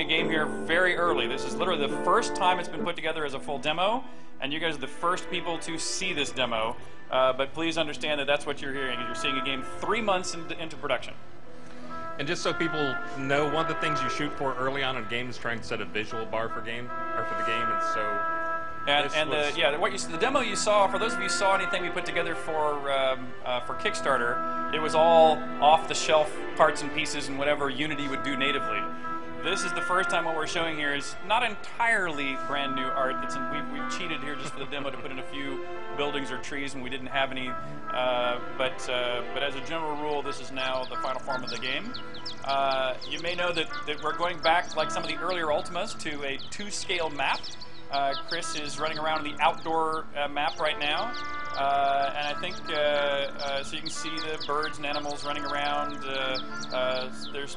a game here very early. This is literally the first time it's been put together as a full demo, and you guys are the first people to see this demo. But please understand that that's what you're hearing. You're seeing a game 3 months into production. And just so people know, one of the things you shoot for early on in a game is trying to set a visual bar for the game, and so. The demo you saw, for those of you who saw anything we put together for Kickstarter, it was all off-the-shelf parts and pieces and whatever Unity would do natively. This is the first time what we're showing here is not entirely brand new art. We cheated here just for the demo to put in a few buildings or trees, and we didn't have any. But as a general rule, this is now the final form of the game. You may know that we're going back, like some of the earlier Ultimas, to a 2-scale map. Chris is running around in the outdoor map right now, and I think so you can see the birds and animals running around. There's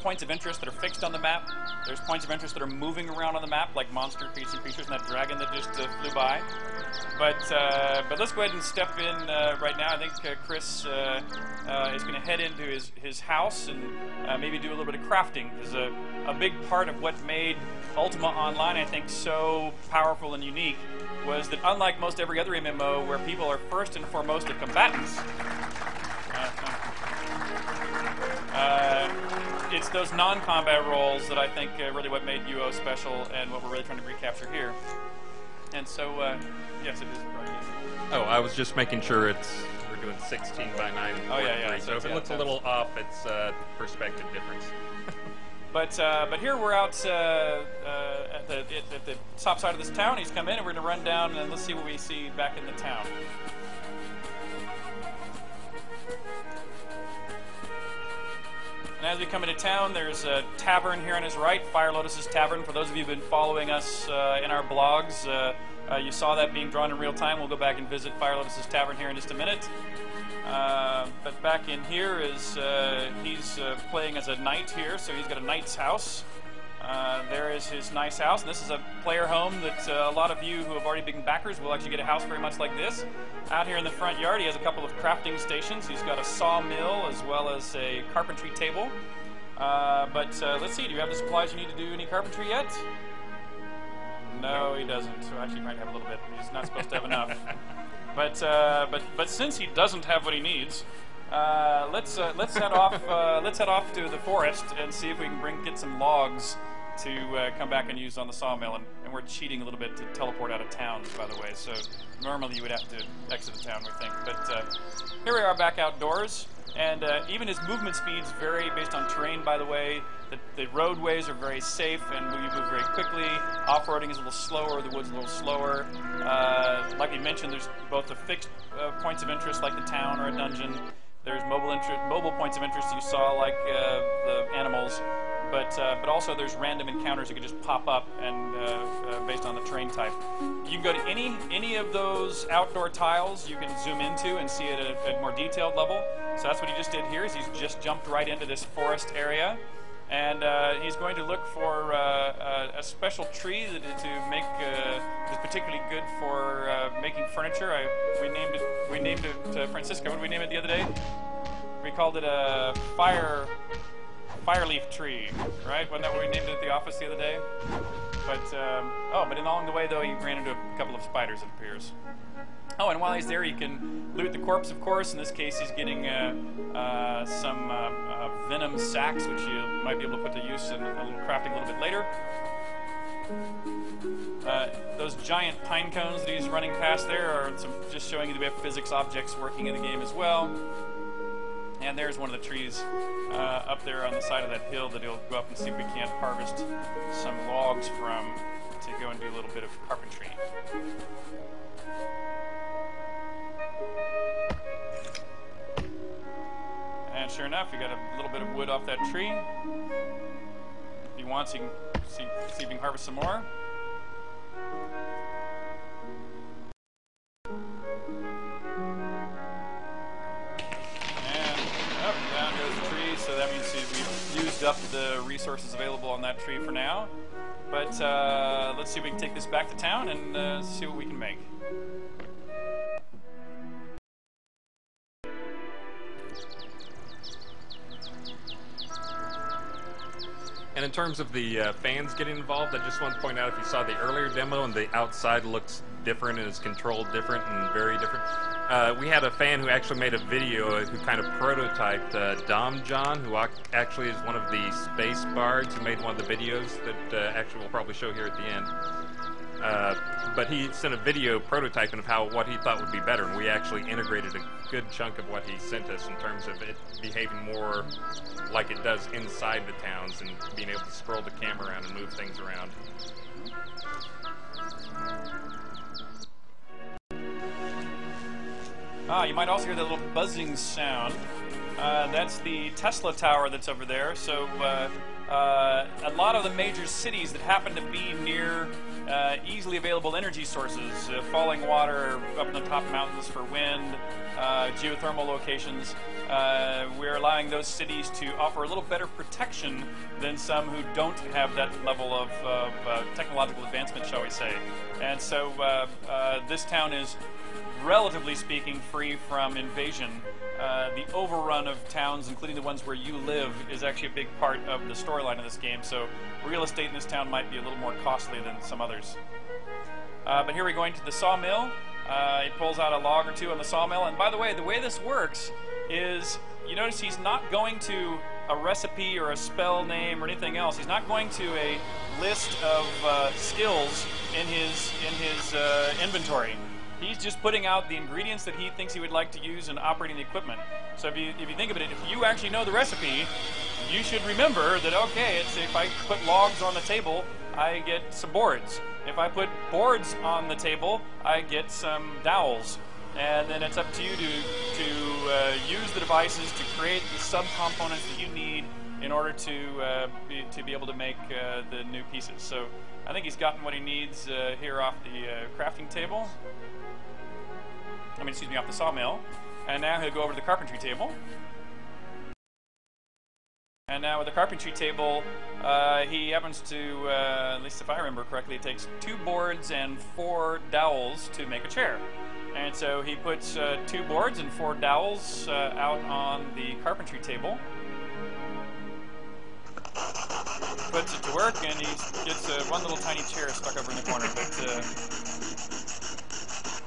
points of interest that are fixed on the map. There's points of interest that are moving around on the map, like monster creatures and that dragon that just flew by. But let's go ahead and step in right now. I think Chris is going to head into his house and maybe do a little bit of crafting, because a big part of what made Ultima Online, I think, so powerful and unique was that, unlike most every other MMO where people are first and foremost the combatants, it's those non-combat roles that I think really what made UO special and what we're really trying to recapture here. And so, yes, it is. Oh, I was just making sure we're doing 16 by 9. Oh, yeah. So if it looks a little off, it's perspective difference. But here we're out at the top side of this town. He's come in, and we're going to run down and let's see what we see back in the town. And as we come into town, there's a tavern here on his right, Fire Lotus's Tavern. For those of you who've been following us in our blogs, you saw that being drawn in real time. We'll go back and visit Fire Lotus's Tavern here in just a minute. But back in here is he's playing as a knight here, so he's got a knight's house. There is his nice house, and this is a player home that a lot of you who have already been backers will actually get a house very much like this. Out here in the front yard, he has a couple of crafting stations. He's got a sawmill as well as a carpentry table. But let's see, do you have the supplies you need to do any carpentry yet? No, he doesn't. So actually, he might have a little bit. He's not supposed to have enough. But since he doesn't have what he needs, let's head off. Let's head off to the forest and see if we can get some logs to come back and use on the sawmill. And we're cheating a little bit to teleport out of town, by the way. So normally you would have to exit the town, we think. But here we are back outdoors, and even his movement speeds vary based on terrain. By the way, the roadways are very safe and you move very quickly. Off-roading is a little slower. The wood's a little slower. Like we mentioned, there's both the fixed points of interest, like the town or a dungeon. There's mobile points of interest you saw, like the animals. But also there's random encounters that can just pop up and based on the terrain type. You can go to any of those outdoor tiles you can zoom into and see it at a more detailed level. So that's what he just did here. Is he's just jumped right into this forest area, and he's going to look for a special tree to make is particularly good for making furniture. We named it Francisco. What did we name it the other day? We called it a fireleaf tree, right? Wasn't that what we named it at the office the other day? But along the way, though, he ran into a couple of spiders, it appears. Oh, and while he's there, he can loot the corpse, of course. In this case, he's getting some venom sacks, which you might be able to put to use in a little crafting a little bit later. Those giant pine cones that he's running past there are just showing you that we have physics objects working in the game as well. And there's one of the trees up there on the side of that hill that he'll go up and see if we can't harvest some logs from to go and do a little bit of carpentry. And sure enough, you got a little bit of wood off that tree. If he wants, he can see if he can harvest some more. So that means we've used up the resources available on that tree for now. But let's see if we can take this back to town and see what we can make. And in terms of the fans getting involved, I just want to point out if you saw the earlier demo and the outside looks different and is controlled different and very different. We had a fan who actually made a video who kind of prototyped Dom John, who actually is one of the space bards who made one of the videos that actually we'll probably show here at the end. But he sent a video prototyping of what he thought would be better, and we actually integrated a good chunk of what he sent us in terms of it behaving more like it does inside the towns and being able to scroll the camera around and move things around. You might also hear that little buzzing sound. That's the Tesla tower that's over there. So a lot of the major cities that happen to be near easily available energy sources, falling water up in the top mountains for wind, geothermal locations, we're allowing those cities to offer a little better protection than some who don't have that level of technological advancement, shall we say. And so this town is, relatively speaking, free from invasion. The overrun of towns, including the ones where you live, is actually a big part of the storyline of this game, so real estate in this town might be a little more costly than some others. But here we're going to the sawmill. He pulls out a log or two on the sawmill, and by the way this works is, you notice he's not going to a recipe or a spell name or anything else. He's not going to a list of skills in his inventory. He's just putting out the ingredients that he thinks he would like to use in operating the equipment. So if you think of it, if you actually know the recipe, you should remember that, okay, if I put logs on the table, I get some boards. If I put boards on the table, I get some dowels. And then it's up to you to use the devices to create the subcomponents that you need in order to be able to make the new pieces. So I think he's gotten what he needs here off the crafting table. Off the sawmill. And now he'll go over to the carpentry table. And now with the carpentry table, he happens to, at least if I remember correctly, it takes 2 boards and 4 dowels to make a chair. And so he puts 2 boards and 4 dowels out on the carpentry table. Puts it to work, and he gets one little tiny chair stuck over in the corner, but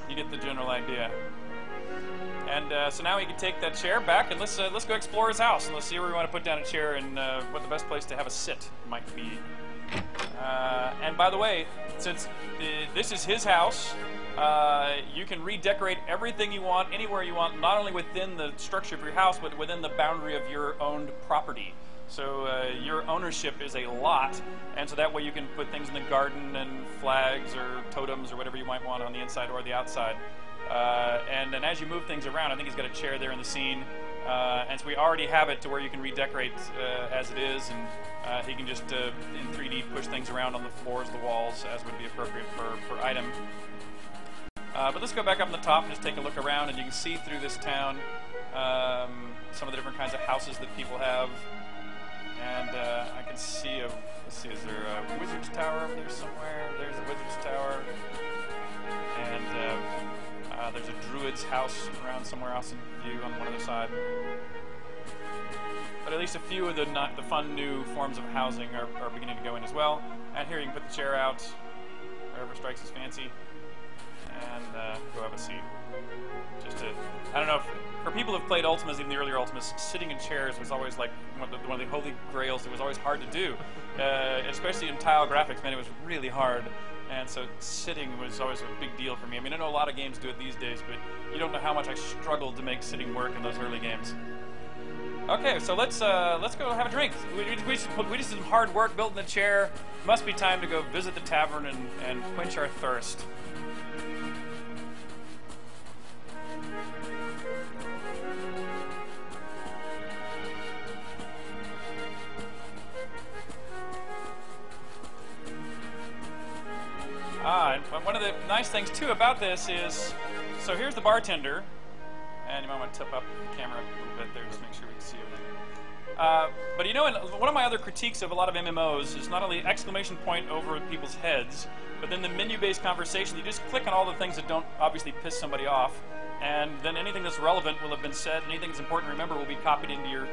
you get the general idea. And so now we can take that chair back, and let's go explore his house, and let's see where we want to put down a chair and what the best place to have a sit might be. And by the way, since this is his house, you can redecorate everything you want, anywhere you want, not only within the structure of your house, but within the boundary of your owned property. So your ownership is a lot, and so that way you can put things in the garden and flags or totems or whatever you might want on the inside or the outside. And then as you move things around, I think he's got a chair there in the scene, and so we already have it to where you can redecorate as it is, and he can just in 3D push things around on the floors, the walls, as would be appropriate for item. But let's go back up on the top and just take a look around, and you can see through this town some of the different kinds of houses that people have. And I can see let's see, is there a wizard's tower over there somewhere? There's a wizard's tower. And there's a druid's house around somewhere else in view on one other side. But at least a few of the fun new forms of housing are beginning to go in as well. And here you can put the chair out, wherever strikes his fancy, and go have a seat. I don't know, for people who've played Ultimas, even the earlier Ultimas, sitting in chairs was always like one of the holy grails. It was always hard to do, especially in tile graphics. Man, it was really hard, and so sitting was always a big deal for me. I mean, I know a lot of games do it these days, but you don't know how much I struggled to make sitting work in those early games. Okay, so let's go have a drink. We just did some hard work building the chair. Must be time to go visit the tavern and quench our thirst. And one of the nice things too about this is, so here's the bartender, and you might want to tip up the camera a little bit there, just make sure we can see everything. But you know, one of my other critiques of a lot of MMOs is not only exclamation point over people's heads, but then the menu-based conversation. You just click on all the things that don't obviously piss somebody off, and then anything that's relevant will have been said, and anything that's important to remember will be copied into your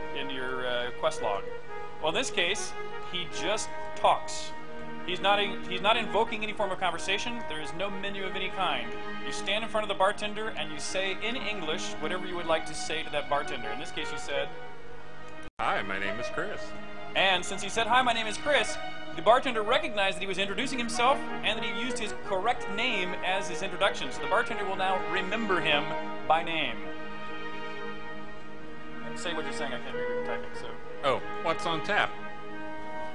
quest log. Well, in this case, he just talks. He's not invoking any form of conversation. There is no menu of any kind. You stand in front of the bartender and you say in English whatever you would like to say to that bartender. In this case, you said, "Hi, my name is Chris." And since he said, "Hi, my name is Chris," the bartender recognized that he was introducing himself and that he used his correct name as his introduction. So the bartender will now remember him by name. And say what you're saying. I can't read what you're typing, so. Oh, what's on tap?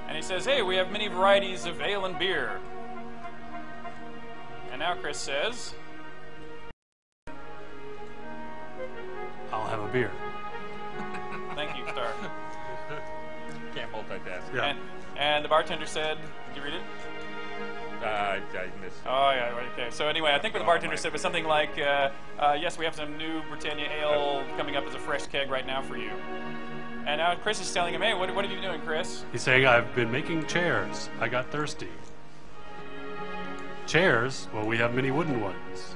And he says, "Hey, we have many varieties of ale and beer." And now Chris says, "I'll have a beer." "Thank you, Star." Can't multitask. Yeah. And the bartender said, did you read it? I missed it. Oh, yeah, right, okay. So anyway, I think what the bartender said was something like, yes, we have some new Britannia ale coming up as a fresh keg right now for you. And now Chris is telling him, "Hey, what are you doing, Chris?" He's saying, "I've been making chairs. I got thirsty." Chairs? Well, we have many wooden ones.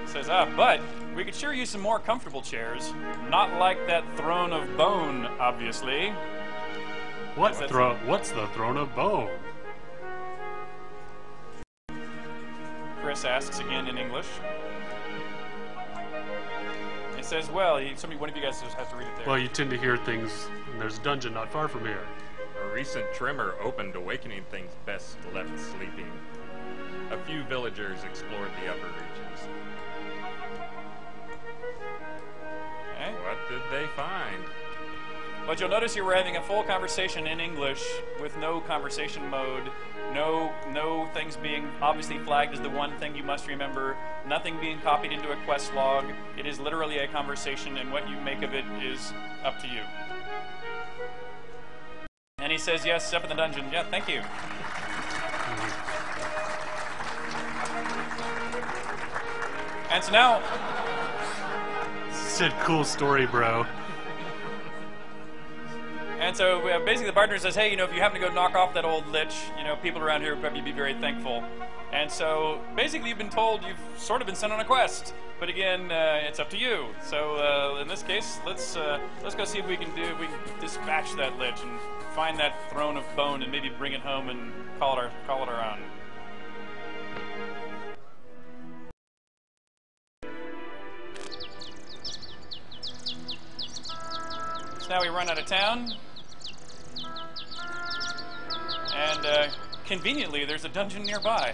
He says, but we could sure use some more comfortable chairs. Not like that throne of bone, obviously. What's the throne of bone? Chris asks again in English. He says, "Well, one of you guys just has to read it there." Well, you tend to hear things, and there's a dungeon not far from here. A recent tremor opened, awakening things best left sleeping. A few villagers explored the upper reaches. Okay. What did they find? But you'll notice here we're having a full conversation in English with no conversation mode, no things being obviously flagged as the one thing you must remember, nothing being copied into a quest log. It is literally a conversation, and what you make of it is up to you. And he says, "Yes, up in the dungeon." "Yeah, thank you." And so now, Said, "Cool story, bro." and so basically the bartender says, "Hey, if you happen to go knock off that old lich, people around here would probably be very thankful." And so basically you've been told you've sort of been sent on a quest, but again, it's up to you. So in this case, let's go see if we can dispatch that lich and find that throne of bone and maybe bring it home and call it our own. So now we run out of town. And conveniently, there's a dungeon nearby.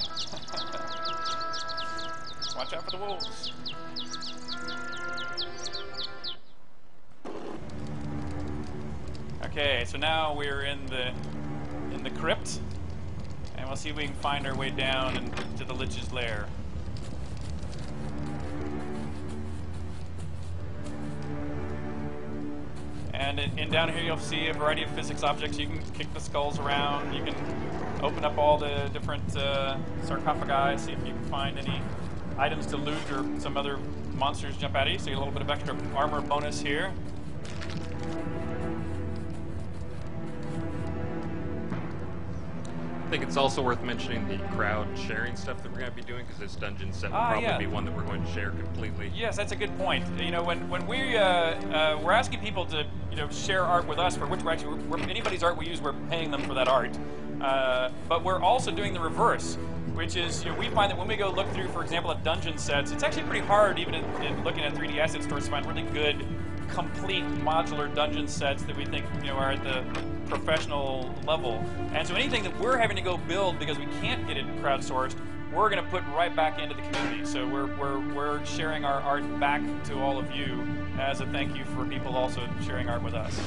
Watch out for the wolves. Okay, so now we're in the crypt, and we'll see if we can find our way down into the Lich's lair. And down here you'll see a variety of physics objects. You can kick the skulls around. You can open up all the different sarcophagi, see if you can find any items to loot or some other monsters jump at you. So you get a little bit of extra armor bonus here. I think it's also worth mentioning the crowd sharing stuff that we're going to be doing, because this dungeon set will probably be one that we're going to share completely. Yes, that's a good point. When we're asking people to share art with us, for which we're anybody's art we use, we're paying them for that art. But we're also doing the reverse, which is we find that when we go look through, for example, at dungeon sets, it's actually pretty hard, even in looking at 3D asset stores, to find really good, complete modular dungeon sets that we think are at the professional level. And so anything that we're having to go build because we can't get it crowdsourced, we're going to put right back into the community. So we're sharing our art back to all of you as a thank you for people also sharing art with us.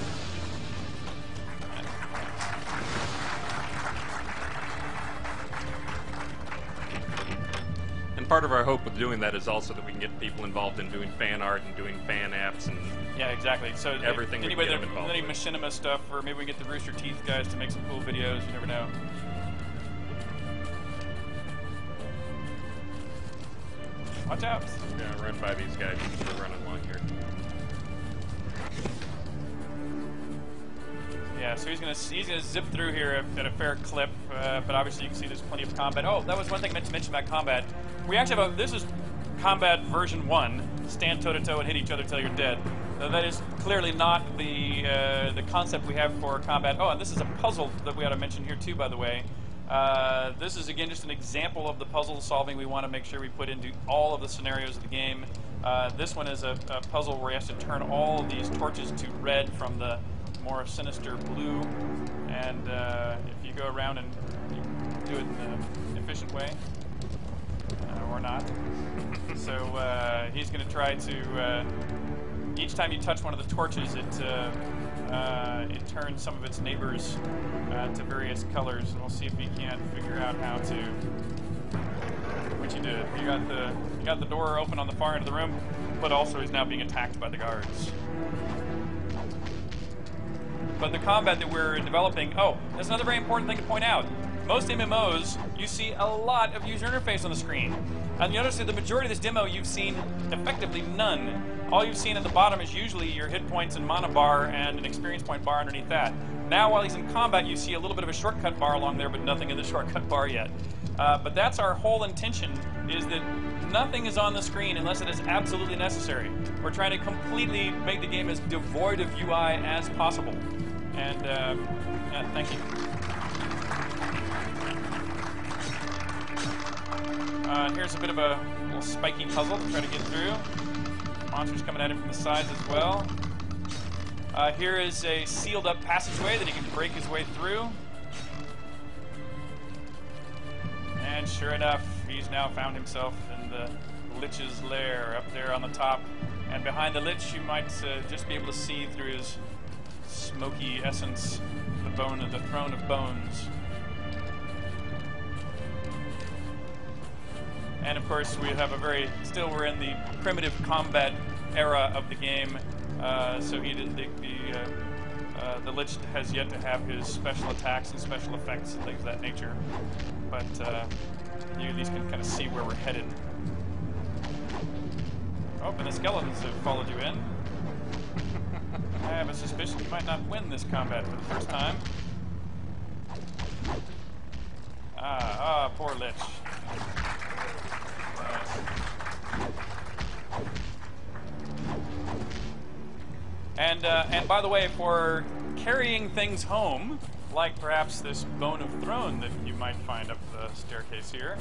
And part of our hope with doing that is also that we can get people involved in doing fan art and doing fan apps and yeah, exactly. So everything. Anybody that any machinima stuff, or maybe we can get the Rooster Teeth guys to make some cool videos. You never know. Watch out! I'm gonna run by these guys. We're running along here. Yeah, so he's gonna zip through here at a fair clip, but obviously you can see there's plenty of combat. Oh, that was one thing I meant to mention about combat. We actually have this is combat version 1. Stand toe to toe and hit each other till you're dead. That is clearly not the concept we have for combat. Oh, and this is a puzzle that we ought to mention here too, by the way. This is again just an example of the puzzle solving we want to make sure we put into all of the scenarios of the game. This one is a puzzle where he has to turn all of these torches to red from the more sinister blue, and if you go around and you do it in an efficient way, or not. So he's going to try to, each time you touch one of the torches, it turns some of its neighbors to various colors, and we'll see if we can't figure out how to. What you did? You got the door open on the far end of the room, but also he's now being attacked by the guards. But the combat that we're developing, oh, that's another very important thing to point out. Most MMOs, you see a lot of user interface on the screen. And you notice that the majority of this demo, you've seen effectively none. All you've seen at the bottom is usually your hit points and mana bar and an experience point bar underneath that. Now, while he's in combat, you see a little bit of a shortcut bar along there, but nothing in the shortcut bar yet. But that's our whole intention, is that nothing is on the screen unless it is absolutely necessary. We're trying to completely make the game as devoid of UI as possible. And, yeah, thank you. Here's a bit of a little spiky puzzle to try to get through. Monsters coming at him from the sides as well. Here is a sealed up passageway that he can break his way through. And sure enough, he's now found himself in the Lich's lair up there on the top. And behind the Lich, you might just be able to see through his smoky essence the throne of bones. And of course, we have we're in the primitive combat era of the game. So the Lich has yet to have his special attacks and special effects and things of that nature. But you at least can kind of see where we're headed. Oh, and the skeletons have followed you in. I have a suspicion you might not win this combat for the first time. Poor Lich. And by the way, for carrying things home, like perhaps this bone of throne that you might find up the staircase here,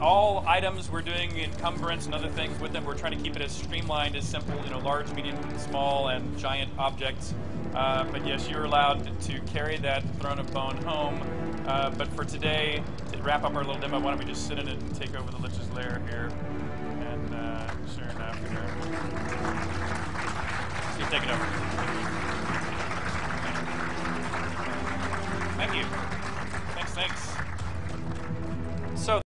all items we're doing encumbrance and other things with them. We're trying to keep it as streamlined as simple, large, medium, small, and giant objects. But yes, you're allowed to carry that throne of bone home. But for today, to wrap up our little demo, why don't we just sit in it and take over the Lich's lair here? And sure enough, you take it over. Thank you. Thanks. So.